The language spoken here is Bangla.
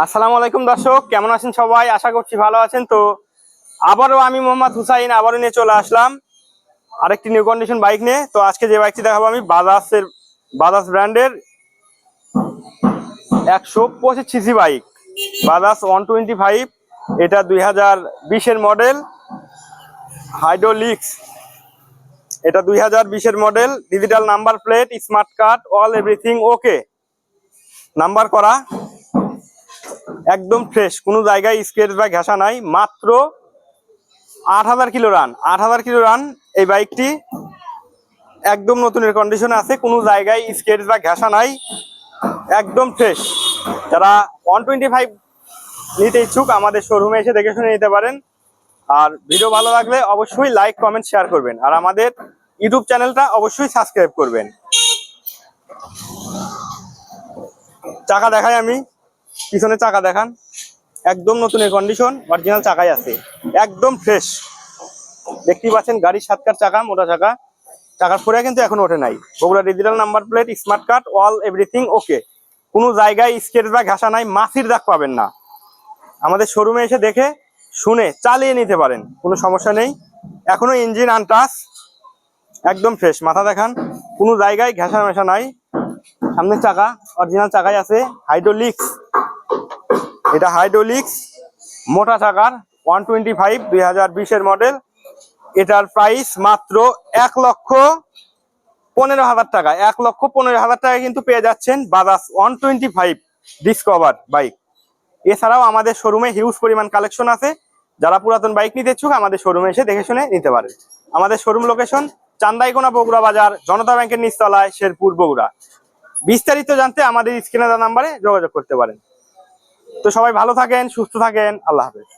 আসসালামু আলাইকুম দর্শক, কেমন আছেন সবাই? আশা করছি ভালো আছেন। তো আবারও আমি মোহাম্মদ হুসাইন আবারও নিয়ে চলে আসলাম আরেকটি নিউ কন্ডিশন বাইক নিয়ে। তো আজকে যে বাইকটি দেখাবো আমি বাজাজ ব্র্যান্ডের 125 সিসি বাইক, বাজাজ 125। এটা 2020-এর মডেল হাইড্রোলিক্স। এটা 2020-এর model, digital number plate, smart card, all everything okay, number করা, একদম ফ্রেশ, কোনো জায়গায় স্ক্র্যাচ বা ঘেঁষা নাই। মাত্র 8,000 কিলো রান, 8,000 কিলো রান। এই বাইকটি একদম নতুনের কন্ডিশনে আছে, কোনো জায়গায় স্ক্র্যাচ বা ঘেঁষা নাই, একদম ফ্রেশ। যারা 125 নিতে ইচ্ছুক আমাদের শোরুমে এসে দেখে শুনে নিতে পারেন। আর ভিডিও ভালো লাগলে অবশ্যই লাইক কমেন্ট শেয়ার করবেন, আর আমাদের ইউটিউব চ্যানেলটা অবশ্যই সাবস্ক্রাইব করবেন। চাকা দেখাই আমি, পিছনে চাকা দেখান, একদম নতুনের কন্ডিশন, অরিজিনাল চাকাই আছে, একদম ফ্রেশ। দেখতেই পাচ্ছেন গাড়ির 7 চাকা, মোটা চাকা, চাকার ফোড়া কিন্তু এখনো ওঠে নাই। Bogura digital number plate, smart card, all everything ওকে, কোনো জায়গায় স্ক্র্যাচ বা ঘাসা নাই, মাছির দাগ পাবেন না। আমাদের শোরুমে এসে দেখে শুনে চালিয়ে নিতে পারেন, কোনো সমস্যা নেই। এখনো ইঞ্জিন আনটাচ, একদম ফ্রেশ। মাথা দেখান, কোনো জায়গায় ঘেঁষা মেশা নাই। সামনের চাকা অরিজিনাল চাকাই আছে, হাইড্রোলিক্স। এটা হাইড্রোলিক্স মোটা চাকার 125, 2020-এর মডেল। এটার প্রাইস মাত্র 1,15,000 টাকা। 1,15,000 টাকা কিন্তু পেয়ে যাচ্ছেন বাজাজ 125 ডিসকভার বাইক। এছাড়াও আমাদের শোরুমে হিউজ পরিমাণ কালেকশন আছে। যারা পুরাতন বাইক নিতে ইচ্ছুক আমাদের শোরুমে এসে দেখে শুনে নিতে পারে। আমাদের শোরুম লোকেশন চান্দাইকোনা, বগুড়া বাজার, জনতা ব্যাংকের নিচতলায়, শেরপুর, বগুড়া। বিস্তারিত জানতে আমাদের স্ক্রিনে দেওয়া নাম্বারে যোগাযোগ করতে পারেন। তো সবাই ভালো থাকেন, সুস্থ থাকেন, আল্লাহ হাফেজ।